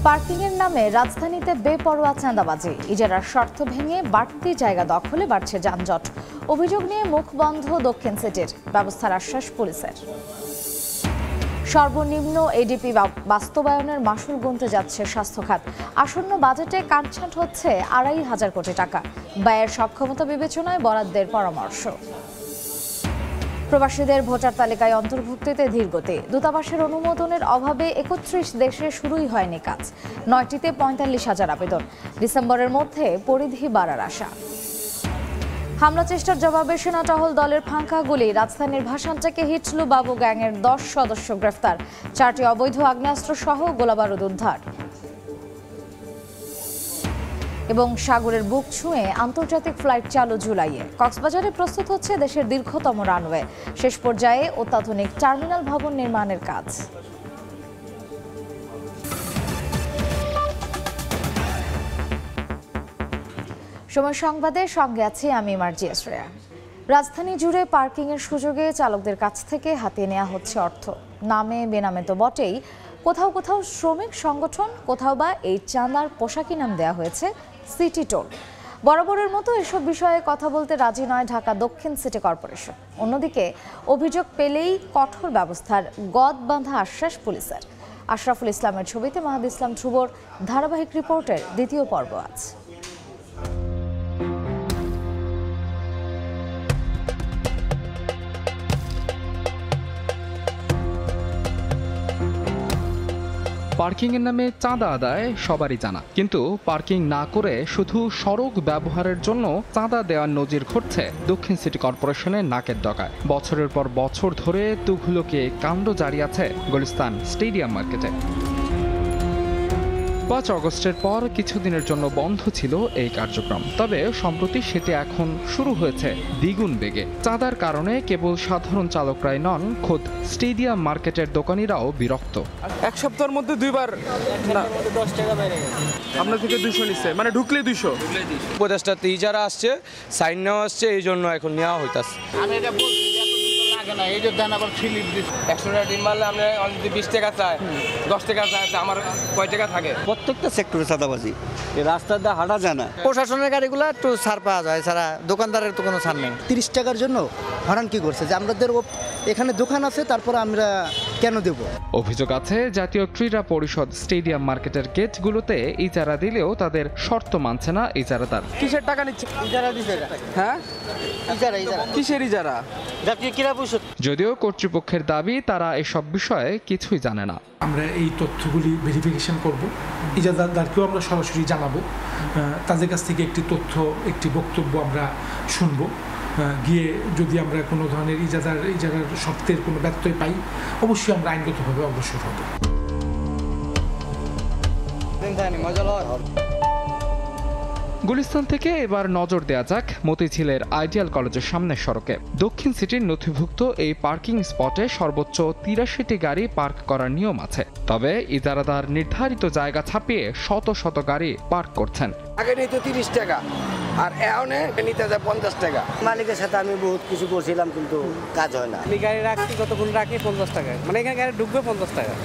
পার্কিংয়ের নামে রাজধানীতে বেপরোয়া চাঁদাবাজি, ইজারার শর্ত ভেঙে বাড়তি জায়গা দখলে বাড়ছে যানজট। অভিযোগ নিয়ে মুখ বন্ধ দক্ষিণ সিটির, ব্যবস্থার আশ্বাস পুলিশের। সর্বনিম্ন এডিপি বাস্তবায়নের মাশুল গুনতে যাচ্ছে স্বাস্থ্য খাত। আসন্ন বাজেটে কাটছাঁট হচ্ছে ২৫০০ কোটি টাকা। ব্যয়ের সক্ষমতা বিবেচনায় বরাদ্দের পরামর্শ। প্রবাসীদের ভোটার তালিকায় অন্তর্ভুক্তিতে ধীরগতি। দূতাবাসের অনুমোদনের অভাবে ৩১ দেশে শুরুই হয়নি কাজ। ৯টিতে ৪৫,০০০ আবেদন। ডিসেম্বরের মধ্যে পরিধি বাড়ার আশা। হামলা চেষ্টার জবাবে সেনা টহল দলের ফাঁকা গুলি। রাজধানীর ভাসানটাকে হিটলু বাবু গ্যাংয়ের ১০ সদস্য গ্রেফতার। ৪টি অবৈধ আগ্নেয়াস্ত্র সহ গোলাবারুদ উদ্ধার। এবং সাগরের বুক ছুঁয়ে আন্তর্জাতিক ফ্লাইট চালু জুলাইয়ে। কক্সবাজারে প্রস্তুত হচ্ছে দেশের দীর্ঘতম রানওয়ে। শেষ পর্যায়ে অত্যাধুনিক টার্মিনাল ভবন নির্মাণের কাজ। সময় সংবাদের সঙ্গে আছি আমি মার্জিয়া শ্রেয়া। রাজধানী জুড়ে পার্কিংয়ের সুযোগে চালকদের কাছ থেকে হাতিয়ে নেওয়া হচ্ছে অর্থ। নামে বেনামে তো বটেই, কোথাও কোথাও শ্রমিক সংগঠন, কোথাও বা এই চাঁদার পোশাকি নাম দেওয়া হয়েছে সিটি টোল। বরাবরের মতো এসব বিষয়ে কথা বলতে রাজি নয় ঢাকা দক্ষিণ সিটি কর্পোরেশন। অন্যদিকে অভিযোগ পেলেই কঠোর ব্যবস্থার গদ বাঁধা আশ্বাস পুলিশের। আশরাফুল ইসলামের ছবিতে মাহাদি ইসলাম ধ্রুবর ধারাবাহিক রিপোর্টের দ্বিতীয় পর্ব আজ। পার্কিংয়ের নামে চাঁদা আদায় সবারই জানা, কিন্তু পার্কিং না করে শুধু সড়ক ব্যবহারের জন্য চাঁদা দেওয়ার নজির ঘটছে দক্ষিণ সিটি কর্পোরেশনের নাকের ডগায়। বছরের পর বছর ধরে তুঘলকে কাণ্ড জারি আছে গুলিস্তান স্টেডিয়াম মার্কেটে। ৫ অগস্টের পর কিছুদিনের জন্য বন্ধ ছিল এই কার্যক্রম, তবে সম্প্রতি সেটি এখন শুরু হয়েছে দ্বিগুণ বেগে। চাঁদার কারণে কেবল সাধারণ চালকরাই নন, খোদ স্টেডিয়াম মার্কেটের দোকানিরাও বিরক্ত। এক সপ্তাহের মধ্যে দুইবার 10 টাকা বাইরে আপনার থেকে 200 নিচ্ছে, মানে ঢুকলে 200। উপদেষ্টাতে ইজারা আসছে, সাইন নেওয়া আসছে, এই জন্য এখন নেওয়া হইতাছে। আমি এটা বলছি লাগে না, এই যে দেন আবার স্লিপ দিচ্ছে। 100 টাকা ডিম মারলে আমরা অলরেডি 20 টাকা চাই, 10 টাকা চাই, আমার কয় টাকা থাকে? প্রত্যেকটা সেক্টরে চাঁদাবাজি, এই রাস্তা দিয়ে হাঁটা যায় না। প্রশাসনের গাড়িগুলো একটু ছাড় পাওয়া যায়, ছাড়া দোকানদারের তো কোনো ছাড় নেই। 30 টাকার জন্য হরান কি করছে যে আমাদের এখানে দোকান আছে, তারপর আমরা কেন দেব? অভিযোগ আছে জাতীয় ক্রীড়া পরিষদ স্টেডিয়াম মার্কেটের গেটগুলোতে ইজারা দিলেও তাদের শর্ত মানছে না ইজারাদার। কিসের টাকা নিচ্ছে? ইজারা দিছে। হ্যাঁ, ইজারা। কিসের ইজারা? জাতীয় ক্রীড়া পরিষদ। যদিও কর্তৃপক্ষের দাবি তারা এসব বিষয়ে কিছুই জানে না। আমরা এই তথ্যগুলি ভেরিফিকেশন করব, ইজারাদারকেও আমরা সরাসরি জানাবো, তাদের কাছ থেকে একটি তথ্য, একটি বক্তব্য আমরা শুনব। গিয়ে যদি আমরা কোনো ধরনের ইজারার শর্তের কোনো ব্যত্যয় পাই, অবশ্যই আমরা আইনগতভাবে অগ্রসর হব। গুলিস্তান থেকে এবার নজর দেওয়া যাক মতিঝিলের আইডিয়াল কলেজের সামনের সড়কে। দক্ষিণ সিটির নথিভুক্ত এই পার্কিং স্পটে সর্বোচ্চ ৮৩টি গাড়ি পার্ক করার নিয়ম আছে, তবে ইজারাদার নির্ধারিত জায়গা ছাপিয়ে শত শত গাড়ি পার্ক করছেন। আগে নিত 30 টাকা, আর এখন নিতে যায় 50 টাকা। মালিকের সাথে আমি বহুত কিছু করছিলাম, কিন্তু কাজ হয় না। আমি গাড়ি রাখছি, কতক্ষণ রাখি 50 টাকা, মানে এখানে গাড়ি ঢুকবে 50 টাকা।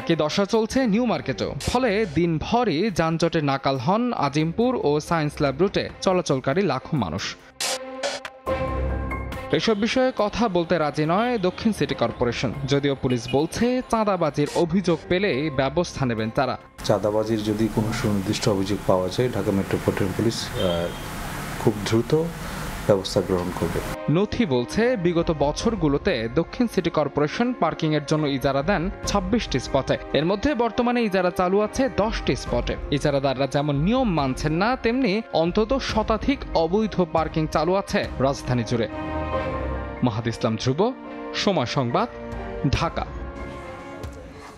একই দশা চলছে নিউ মার্কেটেও। ফলে দিনভরই যানজটে নাকাল হন আজিমপুর ও সায়েন্স ল্যাব রুটে চলাচলকারী লাখো মানুষ। এসব বিষয়ে কথা বলতে রাজি নয় দক্ষিণ সিটি কর্পোরেশন, যদিও পুলিশ বলছে চাঁদাবাজির অভিযোগ পেলে ব্যবস্থা নেবেন তারা। চাঁদাবাজির যদি কোনো সুনির্দিষ্ট অভিযোগ পাওয়া যায়, ঢাকা মেট্রোপলিটন পুলিশ খুব দ্রুত ব্যবস্থা গ্রহণ করবে। নথি বলছে বিগত বছরগুলোতে দক্ষিণ সিটি কর্পোরেশন পার্কিং এর জন্য ইজারা দেন 26টি স্পটে। এর মধ্যে বর্তমানে ইজারা চালু আছে 10টি স্পটে। ইজারাদাররা যেমন নিয়ম মানছেন না, তেমনি অন্তত শতাধিক অবৈধ পার্কিং চালু আছে রাজধানী জুড়ে। মাহাদি ইসলাম ধ্রুব, সময় সংবাদ, ঢাকা।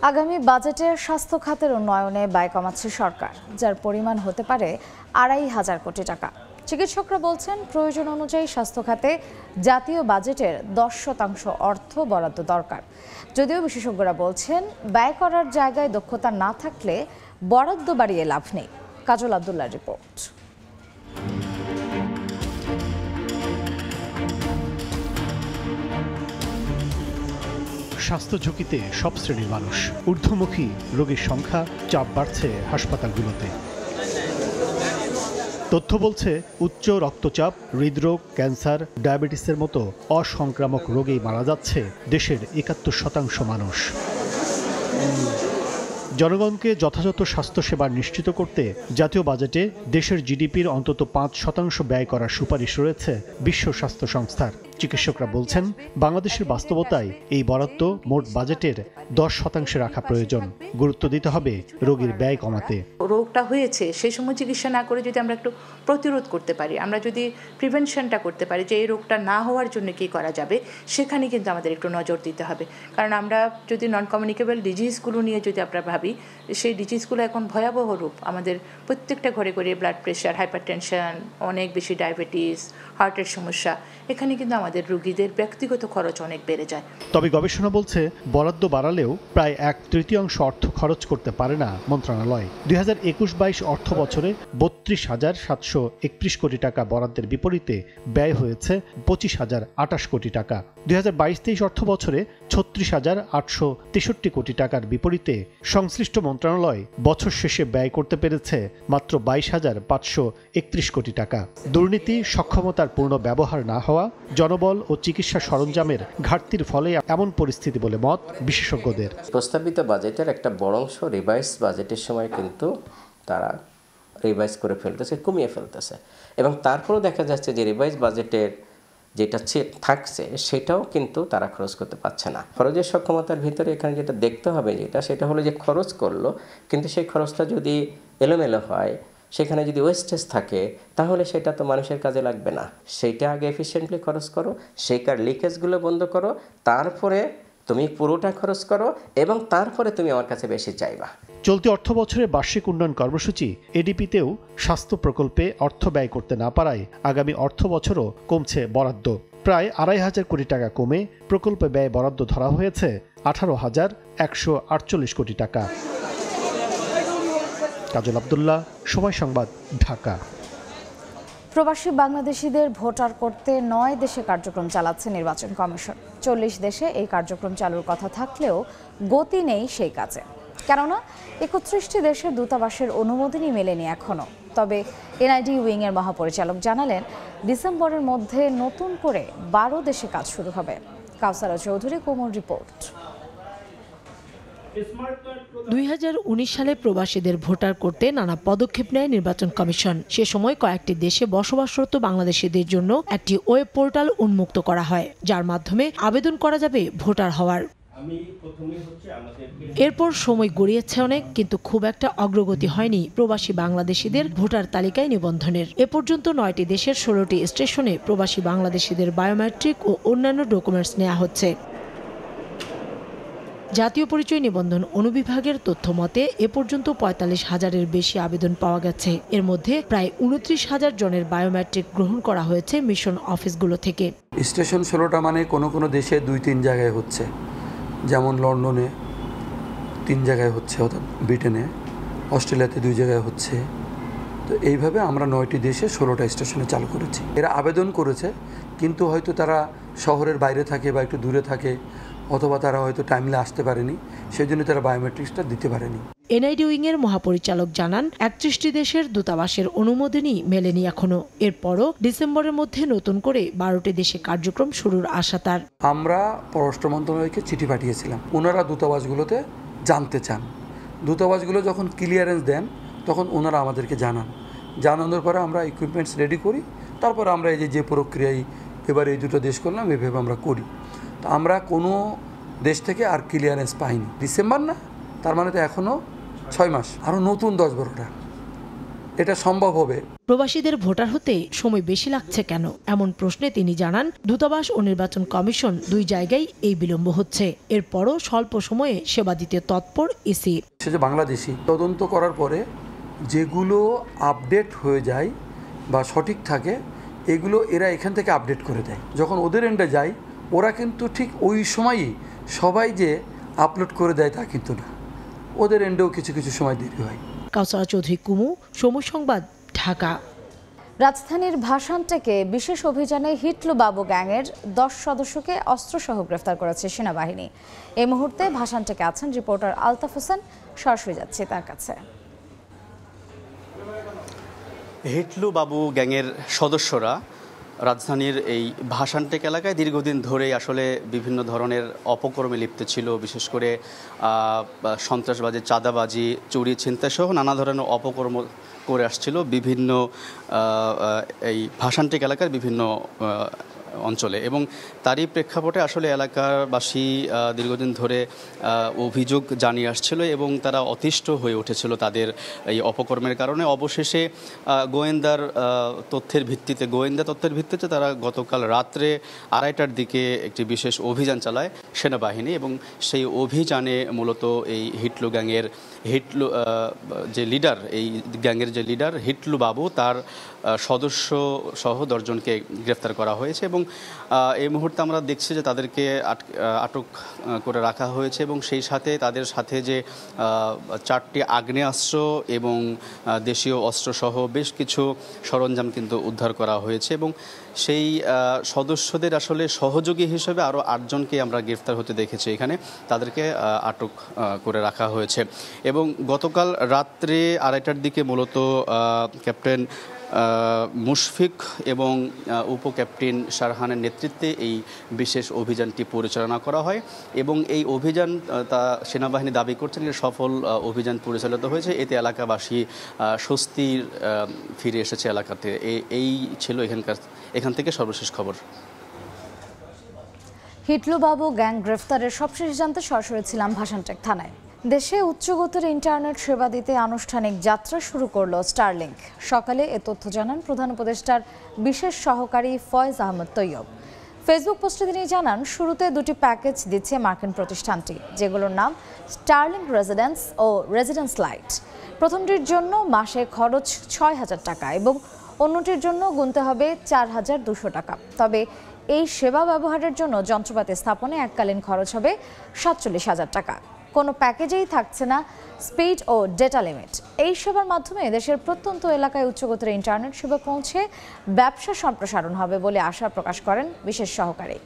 আগামী বাজেটে স্বাস্থ্য খাতের উন্নয়নে ব্যয় কমাচ্ছে সরকার, যার পরিমাণ হতে পারে ২৫০০ কোটি টাকা। চিকিৎসকরা বলছেন প্রয়োজন অনুযায়ী স্বাস্থ্য খাতে জাতীয় বাজেটের 10% অর্থ বরাদ্দ দরকার। যদিও বিশেষজ্ঞরা বলছেন ব্যয় করার জায়গায় দক্ষতা না থাকলে বরাদ্দ বাড়িয়ে লাভ নেই। কাজল আব্দুল্লাহর রিপোর্ট। স্বাস্থ্য ঝুঁকিতে সব শ্রেণীর মানুষ। ঊর্ধ্বমুখী রোগীর সংখ্যা, চাপ বাড়ছে হাসপাতালগুলোতে। তথ্য বলছে উচ্চ রক্তচাপ, হৃদরোগ, ক্যান্সার, ডায়াবেটিসের মতো অসংক্রামক রোগেই মারা যাচ্ছে দেশের ৭১% মানুষ। জনগণকে যথাযথ স্বাস্থ্যসেবা নিশ্চিত করতে জাতীয় বাজেটে দেশের জিডিপির অন্তত ৫% ব্যয় করার সুপারিশ রয়েছে বিশ্ব স্বাস্থ্য সংস্থার। চিকিৎসকরা বলছেন, বাংলাদেশের বাস্তবতায় এই বরাদ্দ মোট বাজেটের 10% রাখা প্রয়োজন। গুরুত্ব দিতে হবে রোগীর ব্যয় কমাতে। রোগটা হয়েছে সেই সময় চিকিৎসা না করে যদি আমরা একটু প্রতিরোধ করতে পারি, আমরা যদি প্রিভেনশনটা করতে পারি যে এই রোগটা না হওয়ার জন্য কী করা যাবে, সেখানে কিন্তু আমাদের একটু নজর দিতে হবে। কারণ আমরা যদি নন কমিউনিকেবল ডিজিজগুলো নিয়ে যদি আমরা ভাবি, সেই ডিজিজগুলো এখন ভয়াবহ রূপ। আমাদের প্রত্যেকটা ঘরে ঘরে ব্লাড প্রেশার, হাইপারটেনশন, অনেক বেশি ডায়াবেটিস, হার্টের সমস্যা, এখানে কিন্তু আমাদের রোগীদের ব্যক্তিগত খরচ অনেক বেড়ে যায়। তবে গবেষণা বলছে বরাদ্দ বাড়ালেও প্রায় 1/3 অর্থ খরচ করতে পারে না মন্ত্রণালয়। 2021-22 অর্থ বছরে 32,731 কোটি টাকা বরাদ্দের বিপরীতে ব্যয় হয়েছে 25,028 কোটি টাকা। 2022-23 অর্থ বছরে 36,863 কোটি টাকার বিপরীতে সংশ্লিষ্ট মন্ত্রণালয় বছর শেষে ব্যয় করতে পেরেছে মাত্র 22,531 কোটি টাকা। দুর্নীতি, সক্ষমতার পূর্ণ ব্যবহার না হওয়া, জনবল ও চিকিৎসা সরঞ্জামের ঘাটতির ফলে এমন পরিস্থিতি বলে মত বিশেষজ্ঞদের। প্রস্তাবিত বাজেটের একটা বড় অংশ রিভাইজ বাজেটের সময় কিন্তু তারা রিভাইজ করে ফেলতেছে, কমিয়ে ফেলতেছে, এবং তারপরেও দেখা যাচ্ছে যে রিভাইজ বাজেটের যেটা থাকছে সেটাও কিন্তু তারা খরচ করতে পারছে না। খরচের সক্ষমতার ভিতরে এখানে যেটা দেখতে হবে সেটা হলো যে খরচ করলো, কিন্তু সেই খরচটা যদি এলোমেলো হয়, সেখানে যদি ওয়েস্টেজ থাকে, তাহলে সেটা তো মানুষের কাজে লাগবে না। সেইটা আগে এফিশিয়েন্টলি খরচ করো, সেইকার লিকেজগুলো বন্ধ করো, তারপরে তুমি পুরোটা খরচ করো, এবং তারপরে তুমি আমার কাছে বেশি চাইবা। চলতি অর্থ বছরে বার্ষিক উন্নয়ন কর্মসূচি এডিপিতেও স্বাস্থ্য প্রকল্পে অর্থ ব্যয় করতে না পারায় আগামী অর্থ বছরও কমছে বরাদ্দ। প্রায় 2,500 কোটি টাকা কমে প্রকল্পে ব্যয় বরাদ্দ ধরা হয়েছে 18,148 কোটি টাকা। কাজল আব্দুল্লাহ, সময় সংবাদ, ঢাকা। প্রবাসী বাংলাদেশিদের ভোটার করতে 9 দেশে কার্যক্রম চালাচ্ছে নির্বাচন কমিশন। 40 দেশে এই কার্যক্রম চালুর কথা থাকলেও গতি নেই সেই কাজে, কেননা 31টি দেশের দূতাবাসের অনুমোদনই মেলেনি এখনো। তবে এনআইডি উইং এর মহাপরিচালক জানালেন, ডিসেম্বরের মধ্যে নতুন করে 12 দেশে কাজ শুরু হবে। কাউসারা চৌধুরী, কোমল রিপোর্ট। 2019 সালে প্রবাসীদের ভোটার করতে নানা পদক্ষেপ নেয় নির্বাচন কমিশন। সে সময় কয়েকটি দেশে বসবাসরত বাংলাদেশিদের জন্য একটি ওয়েব পোর্টাল উন্মুক্ত করা হয়, যার মাধ্যমে আবেদন করা যাবে ভোটার হওয়ার। এরপর সময় গড়িয়েছে অনেক, কিন্তু খুব একটা অগ্রগতি হয়নি প্রবাসী বাংলাদেশিদের ভোটার তালিকায় নিবন্ধনের। এ পর্যন্ত 9টি দেশের 16টি স্টেশনে প্রবাসী বাংলাদেশিদের বায়োমেট্রিক ও অন্যান্য ডকুমেন্টস নেওয়া হচ্ছে। জাতীয় পরিচয় নিবন্ধন অনুবিভাগের তথ্য মতে এ পর্যন্ত 45,000-এর বেশি আবেদন পাওয়া গেছে। এর মধ্যে প্রায় 29,000 জনের বায়োমেট্রিক গ্রহণ করা হয়েছে মিশন অফিসগুলো থেকে। স্টেশন 16টা মানে কোনো দেশে 2-3 জায়গায় হচ্ছে, যেমন লন্ডনে 3 জায়গায় হচ্ছে, অর্থাৎ ব্রিটেনে, অস্ট্রেলিয়াতে 2 জায়গায় হচ্ছে। তো এইভাবে আমরা 9টি দেশে 16টা স্টেশনে চালু করেছি। এরা আবেদন করেছে, কিন্তু হয়তো তারা শহরের বাইরে থাকে বা একটু দূরে থাকে, অথবা তারা হয়তো টাইমলি আসতে পারেনি, সেই জন্য তারা বায়োমেট্রিক্সটা দিতে পারেনি। এনআইডি উইং এর মহাপরিচালক জানান, 31টি দেশের দূতাবাসের অনুমোদনই মেলেনি এখনো। এরপরও ডিসেম্বরের মধ্যে নতুন করে 12টি দেশে কার্যক্রম শুরুর আশা তার। আমরা পররাষ্ট্র মন্ত্রণালয়কে চিঠি পাঠিয়েছিলাম, ওনারা দূতাবাসগুলোতে জানতে চান। দূতাবাসগুলো যখন ক্লিয়ারেন্স দেন তখন ওনারা আমাদেরকে জানানোর পরে আমরা ইকুইপমেন্টস রেডি করি, তারপর আমরা এই যে প্রক্রিয়ায় এবার এই 2টো দেশ করলাম, এভাবে আমরা করি। তো আমরা কোনো দেশ থেকে আর ক্লিয়ারেন্স পাইনি। ডিসেম্বর না, তার মানে তো এখনও 6 মাস, আরও নতুন 10-12টা, এটা সম্ভব হবে। প্রবাসীদের ভোটার হতে সময় বেশি লাগছে কেন, এমন প্রশ্নে তিনি জানান, দূতাবাস ও নির্বাচন কমিশন 2 জায়গায় এই বিলম্ব হচ্ছে। এরপরও স্বল্প সময়ে সেবা দিতে তৎপর ইসি। সে যে বাংলাদেশি তদন্ত করার পরে যেগুলো আপডেট হয়ে যায় বা সঠিক থাকে, এগুলো এরা এখান থেকে আপডেট করে দেয়। যখন ওদের এন্ডে যায়, ওরা কিন্তু ঠিক ওই সময়ই সবাই যে আপলোড করে দেয় তা কিন্তু না, ওদের এন্ডেও কিছু সময় দেরি হয়। কাউসারা চৌধুরী, কুমু, সময় সংবাদ, ঢাকা। রাজধানীর ভাসানটেকে বিশেষ অভিযানে হিটলু বাবু গ্যাংয়ের 10 সদস্যকে অস্ত্রসহ গ্রেফতার করেছে সেনাবাহিনী। এই মুহূর্তে ভাসানটেকে আছেন রিপোর্টার আলতাফ হোসেন, সরাসরি যাচ্ছে তার কাছে। হিটলু বাবু গ্যাংয়ের সদস্যরা রাজধানীর এই ভাসানটেক এলাকায় দীর্ঘদিন ধরেই আসলে বিভিন্ন ধরনের অপকর্মে লিপ্ত ছিল, বিশেষ করে সন্ত্রাসবাজি, চাঁদাবাজি, চুরি, ছিনতাইসহ নানা ধরনের অপকর্ম করে আসছিল বিভিন্ন এই ভাসানটেক এলাকার বিভিন্ন অঞ্চলে। এবং তারই প্রেক্ষাপটে আসলে এলাকাবাসী দীর্ঘদিন ধরে অভিযোগ জানিয়ে আসছিল এবং তারা অতিষ্ঠ হয়ে উঠেছিল তাদের এই অপকর্মের কারণে। অবশেষে গোয়েন্দা তথ্যের ভিত্তিতে তারা গতকাল রাত্রে 2:30টার দিকে একটি বিশেষ অভিযান চালায় সেনাবাহিনী এবং সেই অভিযানে মূলত এই হিটলু গ্যাংয়ের যে লিডার হিটলু বাবু, তার সদস্য সহ 10 জনকে গ্রেফতার করা হয়েছে এবং এই মুহূর্তে আমরা দেখছি যে তাদেরকে আটক করে রাখা হয়েছে এবং সেই সাথে তাদের সাথে যে 4টি আগ্নেয়াস্ত্র এবং দেশীয় অস্ত্রসহ বেশ কিছু সরঞ্জাম কিন্তু উদ্ধার করা হয়েছে এবং সেই সদস্যদের আসলে সহযোগী হিসেবে আরও 8 জনকে আমরা গ্রেফতার হতে দেখেছি এখানে, তাদেরকে আটক করে রাখা হয়েছে। এবং গতকাল রাত্রে 2:30টার দিকে মূলত ক্যাপ্টেন মুশফিক এবং উপক্যাপ্টেন শারহানের নেতৃত্বে এই বিশেষ অভিযানটি পরিচালনা করা হয় এবং এই অভিযান তা সেনাবাহিনী দাবি করছেন যে সফল অভিযান পরিচালিত হয়েছে। এতে এলাকাবাসী স্বস্তির ফিরে এসেছে এলাকাতে। এই ছিল এখান থেকে সর্বশেষ খবর। হিটলু বাবু গ্যাং গ্রেফতারের সবশেষ জানতে সরাসরি ছিলাম ভাসানটেক থানায়। দেশে উচ্চগতির ইন্টারনেট সেবা দিতে আনুষ্ঠানিক যাত্রা শুরু করল স্টারলিংক। সকালে এ তথ্য জানান প্রধান উপদেষ্টার বিশেষ সহকারী ফয়েজ আহমদ তৈয়ব। ফেসবুক পোস্টে তিনি জানান, শুরুতে 2টি প্যাকেজ দিচ্ছে মার্কিন প্রতিষ্ঠানটি, যেগুলোর নাম স্টারলিংক রেসিডেন্স ও রেসিডেন্স লাইট। প্রথমটির জন্য মাসে খরচ 6,000 টাকা এবং অন্যটির জন্য গুনতে হবে 4,200 টাকা। তবে এই সেবা ব্যবহারের জন্য যন্ত্রপাতি স্থাপনে এককালীন খরচ হবে 47,000 টাকা। কোনো প্যাকেজেই থাকছে না স্পিড ও ডেটা লিমিট। এই সেবার মাধ্যমে দেশের প্রত্যন্ত এলাকায় উচ্চগতির ইন্টারনেট সেবা পৌঁছে ব্যবসা সম্প্রসারণ হবে বলে আশা প্রকাশ করেন বিশেষ সহকারী।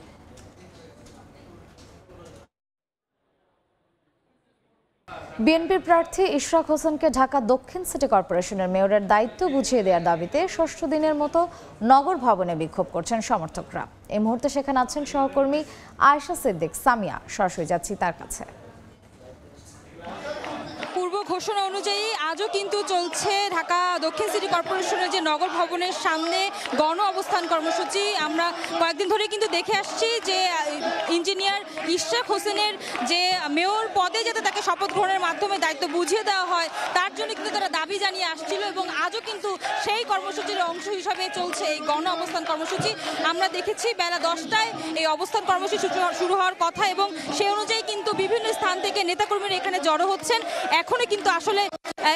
বিএনপির প্রার্থী ইশরাক হোসেনকে ঢাকা দক্ষিণ সিটি কর্পোরেশনের মেয়রের দায়িত্ব বুঝিয়ে দেওয়ার দাবিতে 6ষ্ঠ দিনের মতো নগর ভবনে বিক্ষোভ করছেন সমর্থকরা। এই মুহূর্তে সেখানে আছেন সহকর্মী আয়েশা সিদ্দিক সামিয়া, সরাসরি যাচ্ছি তার কাছে। পূর্ব ঘোষণা অনুযায়ী আজও কিন্তু চলছে ঢাকা দক্ষিণ সিটি কর্পোরেশনের যে নগর ভবনের সামনে গণ অবস্থান কর্মসূচি। আমরা কয়েকদিন ধরে কিন্তু দেখে আসছি যে ইঞ্জিনিয়ার ইশরাক হোসেনের যে মেয়র পদে যাতে তাকে শপথ গ্রহণের মাধ্যমে দায়িত্ব বুঝিয়ে দেওয়া হয়, তার জন্য কিন্তু তারা দাবি জানিয়ে আসছিল এবং আজও কিন্তু সেই কর্মসূচির অংশ হিসাবে চলছে এই গণ অবস্থান কর্মসূচি। আমরা দেখেছি বেলা 10টায় এই অবস্থান কর্মসূচি শুরু হওয়ার কথা এবং সেই অনুযায়ী কিন্তু বিভিন্ন স্থান থেকে নেতাকর্মীরা এখানে জড়ো হচ্ছেন। এখনই কিন্তু আসলে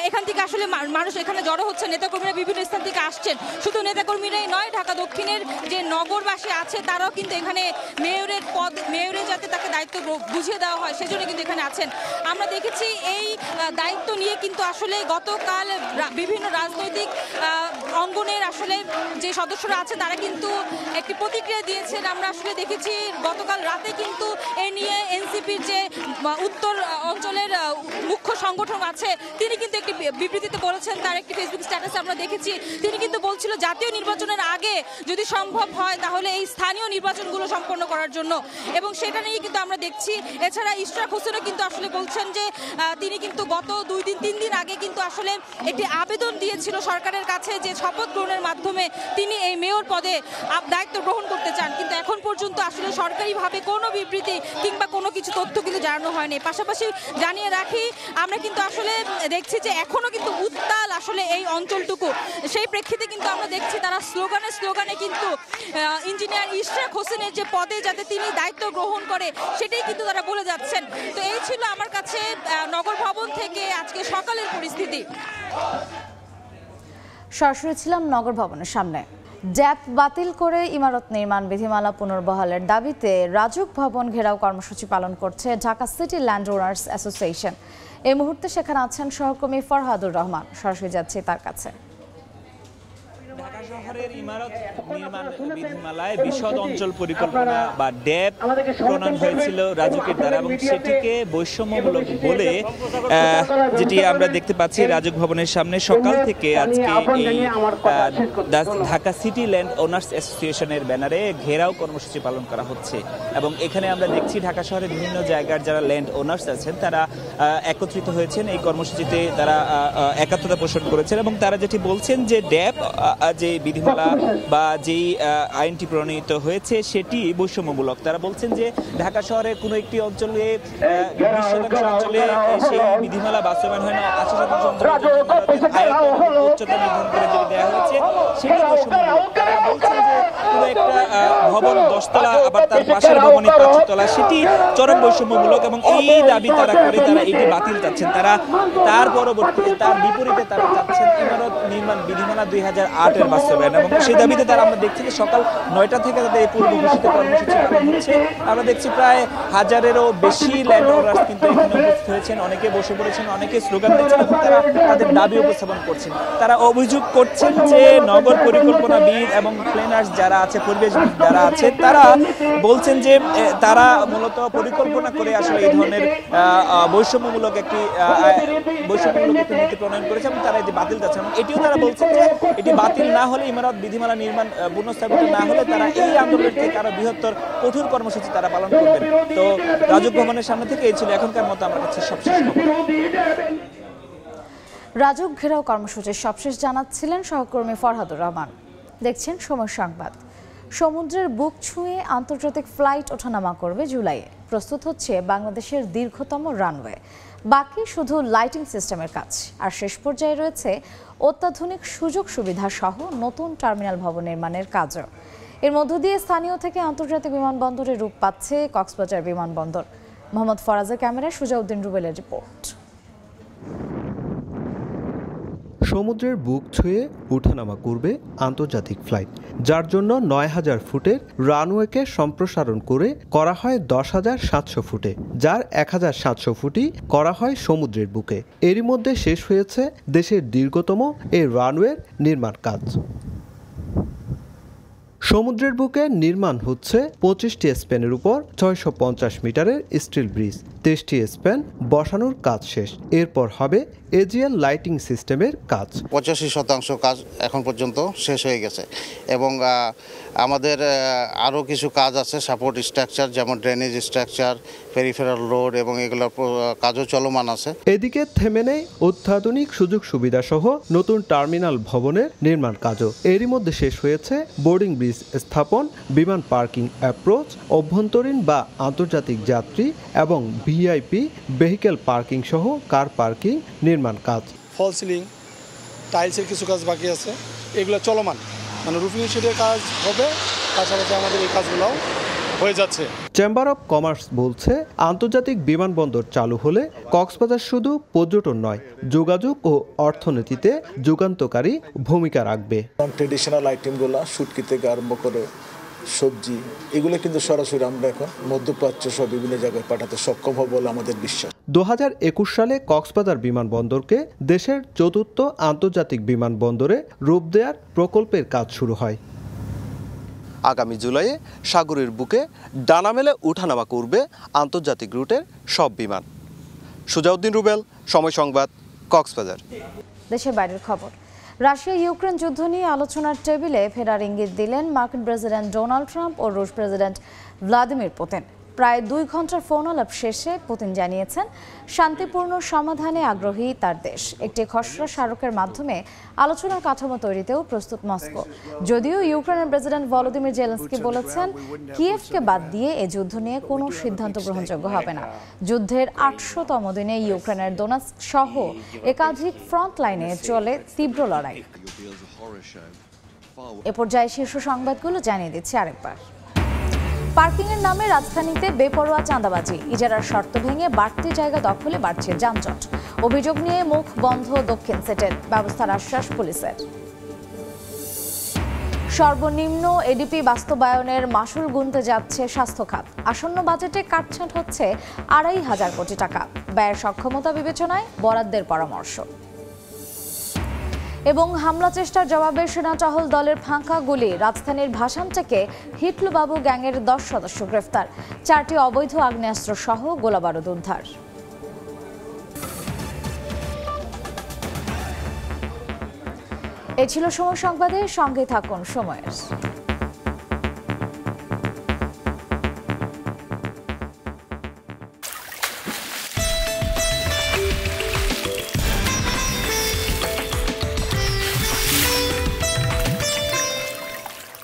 এখান থেকে আসলে মানুষ এখানে জড়ো হচ্ছে, নেতাকর্মীরা বিভিন্ন স্থান থেকে আসছেন। শুধু নেতাকর্মীরাই নয়, ঢাকা দক্ষিণের যে নগরবাসী আছে তারাও কিন্তু এখানে মেয়রের যাতে তাকে দায়িত্ব বুঝিয়ে দেওয়া হয় সেজন্য কিন্তু এখানে আছেন। আমরা দেখেছি এই দায়িত্ব নিয়ে কিন্তু আসলে গতকাল বিভিন্ন রাজনৈতিক অঙ্গনের আসলে যে সদস্যরা আছে তারা কিন্তু একটি প্রতিক্রিয়া দিয়েছেন। আমরা আসলে দেখেছি গতকাল রাতে কিন্তু এ নিয়ে এনসিপির যে উত্তর অঞ্চলের মুখ্য সংগঠন আছে তিনি কিন্তু একটি বিবৃতিতে বলেছেন, তার একটি ফেসবুক স্ট্যাটাসে আমরা দেখেছি তিনি কিন্তু বলছিল জাতীয় নির্বাচনের আগে যদি সম্ভব হয় তাহলে এই স্থানীয় নির্বাচনগুলো সম্পন্ন করার জন্য, এবং সেটা নিয়ে কিন্তু আমরা দেখছি। এছাড়া ইশরাক হোসেনও কিন্তু আসলে বলছেন যে তিনি কিন্তু গত 2-3 দিন আগে কিন্তু আসলে একটি আবেদন দিয়েছিল সরকারের কাছে যে শপথ গ্রহণের মাধ্যমে তিনি এই মেয়র পদে দায়িত্ব গ্রহণ করতে চান, কিন্তু এখন পর্যন্ত আসলে সরকারিভাবে কোনো বিবৃতি কিংবা কোনো কিছু তথ্য কিন্তু জানানো হয়নি। পাশাপাশি জানিয়ে রাখি আমরা কিন্তু আসলে দেখছি যে এখনো কিন্তু উত্তাল আসলে এই অঞ্চলটুকু। সেই প্রেক্ষিতে কিন্তু আমরা দেখছি তারা স্লোগানে কিন্তু ইঞ্জিনিয়ার ইশরাক হোসেনের যে পদে যাতে তিনি দায়িত্ব গ্রহণ করে সেটাই কিন্তু তারা বলে যাচ্ছেন। তো এই ছিল আমার কাছে নগর ভবন থেকে আজকে সকালের পরিস্থিতি। সরাসরি ছিলাম নগর ভবনের সামনে। জ্যাপ বাতিল করে ইমারত নির্মাণ বিধিমালা পুনর্বহালের দাবিতে রাজুক ভবন ঘেরাও কর্মসূচি পালন করছে Dhaka city land owners association. এই মুহূর্তে সেখানে আছেন সহকর্মী ফরহাদুর রহমান, সরাসরি যাচ্ছি তার কাছে। শহরের ইমারত নির্মাণ বিধিমালায় বিশদ অঞ্চল পরিকল্পনা বা ড্যাব প্রণয়ন হয়েছিল রাজুকের দ্বারা এবং সেটিকে বৈষম্যমূলক বলে যেটি আমরা দেখতে পাচ্ছি রাজুক ভবনের সামনে সকাল থেকে আজকে এই ঢাকা সিটি ল্যান্ড ওনার্স অ্যাসোসিয়েশনের ব্যানারে ঘেরাও কর্মসূচি পালন করা হচ্ছে এবং এখানে আমরা দেখছি ঢাকা শহরের বিভিন্ন জায়গার যারা ল্যান্ড ওনার্স আছেন তারা একত্রিত হয়েছেন এই কর্মসূচিতে তারা একাত্মতা পোষণ করেছেন এবং তারা যেটি বলছেন যে ড্যাব যে বিধিমালা বা যেই আইনটি প্রণীত হয়েছে সেটি বৈষম্যমূলক। তারা বলছেন যে ঢাকা শহরের কোনো একটি অঞ্চলে 20% অঞ্চলে সেই বিধিমালা বাস্তবায়ন হয় না, 80% অঞ্চলে উচ্চতা নির্ধারণ করে যেটি দেওয়া হয়েছে সেটি বৈষম্যমূলক। তারা বলছেন যে পুরো একটা ভবন 10 তলা আবার তার পাশের ভবনে 5 তলা সেটি চরম বৈষম্যমূলক এবং এই দাবি তারা করে তারা এটি বাতিল চাচ্ছেন। তারা তার পরবর্তীতে তার বিপরীতে তারা চাচ্ছেন ইমারত নির্মাণ বিধিমালা 2008-এর বাস্তবায়ন এবং সেই দাবিতে তারা আমরা দেখছি যে সকাল 9টা থেকে তাদের এই পূর্ব ঘোষিত কর্মসূচি পালন হচ্ছে। আমরা দেখছি প্রায় 1000-এরও বেশি ল্যান্ড ওনার্স কিন্তু এখানে উপস্থিত হয়েছেন, অনেকে বসে পড়েছেন, অনেকে স্লোগান দিচ্ছেন এবং তারা তাদের দাবি উপস্থাপন করছেন। তারা অভিযোগ করছেন যে নগর পরিকল্পনাবিদ এবং প্ল্যানার্স যারা আছে, পরিবেশবিদ যারা আছে, তারা বলছেন যে তারা মূলত পরিকল্পনা করে আসলে এই ধরনের বৈষম্যমূলক একটি নীতি প্রণয়ন করেছে এবং তারা এটি বাতিল যাচ্ছে এবং এটিও তারা বলছেন যে এটি বাতিল না হলে ইমারত বিধিমালা নির্মাণ পুনঃস্থাপিত না হলে তারা এই আন্দোলনের থেকে আরো বৃহত্তর কঠোর কর্মসূচি তারা পালন করবেন। তো রাজুক ভবনের সামনে থেকে এই ছিল এখনকার মতো আমার কাছে সবশেষ খবর। রাজুক ঘেরাও কর্মসূচির সবশেষ জানাচ্ছিলেন সহকর্মী ফরহাদুর রহমান। দেখছেন সময় সংবাদ। সমুদ্রের বুক ছুঁয়ে আন্তর্জাতিক ফ্লাইট ওঠানামা করবে জুলাইয়ে। প্রস্তুত হচ্ছে বাংলাদেশের দীর্ঘতম রানওয়ে। বাকি শুধু লাইটিং সিস্টেমের কাজ। আর শেষ পর্যায়ে রয়েছে অত্যাধুনিক সুযোগ সুবিধা সহ নতুন টার্মিনাল ভবন নির্মাণের কাজও। এর মধ্য দিয়ে স্থানীয় থেকে আন্তর্জাতিক বিমানবন্দরে রূপ পাচ্ছে কক্সবাজার বিমানবন্দর। মোহাম্মদ ফরাজের ক্যামেরায় সুজাউদ্দিন রুবেলের রিপোর্ট। সমুদ্রের বুক ছুঁয়ে ওঠানামা করবে আন্তর্জাতিক ফ্লাইট, যার জন্য 9000 ফুটের রানওয়েকে সম্প্রসারণ করে করা হয় 10,700 ফুটে, যার 1700 ফুটই করা হয় সমুদ্রের বুকে। এরই মধ্যে শেষ হয়েছে দেশের দীর্ঘতম এই রানওয়ের নির্মাণ কাজ। সমুদ্রের বুকে নির্মাণ হচ্ছে 25টি স্প্যানের উপর 650 মিটারের স্টিল ব্রিজ। 23টি স্প্যান বসানোর কাজ শেষ। এরপর হবে এজিএল লাইটিং সিস্টেমের কাজ। 85% কাজ এখন পর্যন্ত শেষ হয়ে গেছে এবং আমাদের আরও কিছু কাজ আছে, সাপোর্ট স্ট্রাকচার যেমন ড্রেনেজ স্ট্রাকচার, পেরিফেরাল রোড এবং এগুলোর কাজও চলমান আছে। এদিকে থেমে নেই অত্যাধুনিক সুযোগ সুবিধা সহ নতুন টার্মিনাল ভবনের নির্মাণ কাজও। এরই মধ্যে শেষ হয়েছে বোর্ডিং ব্রিজ স্থাপন, বিমান পার্কিং অ্যাপ্রোচ, অভ্যন্তরীণ বা আন্তর্জাতিক যাত্রী এবং ভিআইপি ভেহিকেল পার্কিং সহ কার পার্কিং নির্মাণ কাজ। ফল সিলিং, টাইলসের কিছু কাজ বাকি আছে, এগুলো চলমান, মানে রুফিং শিটের কাজ হবে, পাশাপাশি আমাদের এই কাজগুলোও হয়ে যাচ্ছে। চেম্বার অব কমার্স বলছে আন্তর্জাতিক বিমানবন্দর চালু হলে কক্সবাজার শুধু পর্যটন নয়, যোগাযোগ ও অর্থনীতিতে যুগান্তকারী ভূমিকা রাখবে। ট্রেডিশনাল আইটেমগুলো শুটকি থেকে আরম্ভ করে সবজি, এগুলো কিন্তু সরাসরি আমরা এখন মধ্যপ্রাচ্য সহ বিভিন্ন জায়গায় পাঠাতে সক্ষম হব বলে আমাদের বিশ্বাস। 2021 সালে কক্সবাজার বিমানবন্দরকে দেশের চতুর্থ আন্তর্জাতিক বিমানবন্দরে রূপ দেওয়ার প্রকল্পের কাজ শুরু হয়। আগামী জুলাইয়ে সাগরের বুকে ডানা মেলে ওঠানামা করবে আন্তর্জাতিক রুটের সব বিমান। সুজাউদ্দিন রুবেল, সময় সংবাদ, কক্সবাজার। দেশের বাইরের খবর। রাশিয়া ইউক্রেন যুদ্ধ নিয়ে আলোচনার টেবিলে ফেরার ইঙ্গিত দিলেন মার্কিন প্রেসিডেন্ট ডোনাল্ড ট্রাম্প ও রুশ প্রেসিডেন্ট ভ্লাদিমির পুতিন। প্রায় 2 ঘন্টার ফোন আলাপ শেষে পুতিন জানিয়েছেন শান্তিপূর্ণ সমাধানে আগ্রহী তার দেশ। একটি খসড়া স্মারকের মাধ্যমে আলোচনার কাঠামো তৈরিতেও প্রস্তুত মস্কো। যদিও ইউক্রেনের প্রেসিডেন্ট ভলোদিমির জেলেনস্কি বলেছেন কিয়েভকে বাদ দিয়ে এই যুদ্ধ নিয়ে কোনো সিদ্ধান্ত গ্রহণযোগ্য হবে না। যুদ্ধের 800তম দিনে ইউক্রেনের দোনেৎস্ক সহ একাধিক ফ্রন্ট লাইনে চলে তীব্র লড়াই। এ পর্যায়ে শীর্ষ সংবাদগুলো জানিয়ে দিচ্ছি আরেকবার। পার্কিংয়ের নামে রাজধানীতে বেপরোয়া চাঁদাবাজি, ইজারার শর্ত ভেঙে বাড়তি জায়গা দখলে বাড়ছে যানজট। অভিযোগ নিয়ে মুখ বন্ধ দক্ষিণ সেটের, ব্যবস্থার আশ্বাস পুলিশের। সর্বনিম্ন এডিপি বাস্তবায়নের মাশুল গুনতে যাচ্ছে স্বাস্থ্য খাত। আসন্ন বাজেটে কাটছাঁট হচ্ছে 2,500 কোটি টাকা। ব্যয়ের সক্ষমতা বিবেচনায় বরাদ্দের পরামর্শ। এবং হামলা চেষ্টার জবাবে সেনা টহল দলের ফাঁকা গুলি, রাজধানীর ভাসান থেকে হিটলু বাবু গ্যাংয়ের 10 সদস্য গ্রেফতার, 4টি অবৈধ আগ্নেয়াস্ত্র সহ গোলাবারুদ উদ্ধার। এ ছিল সময় সংবাদের, সঙ্গে থাকুন সময়ের।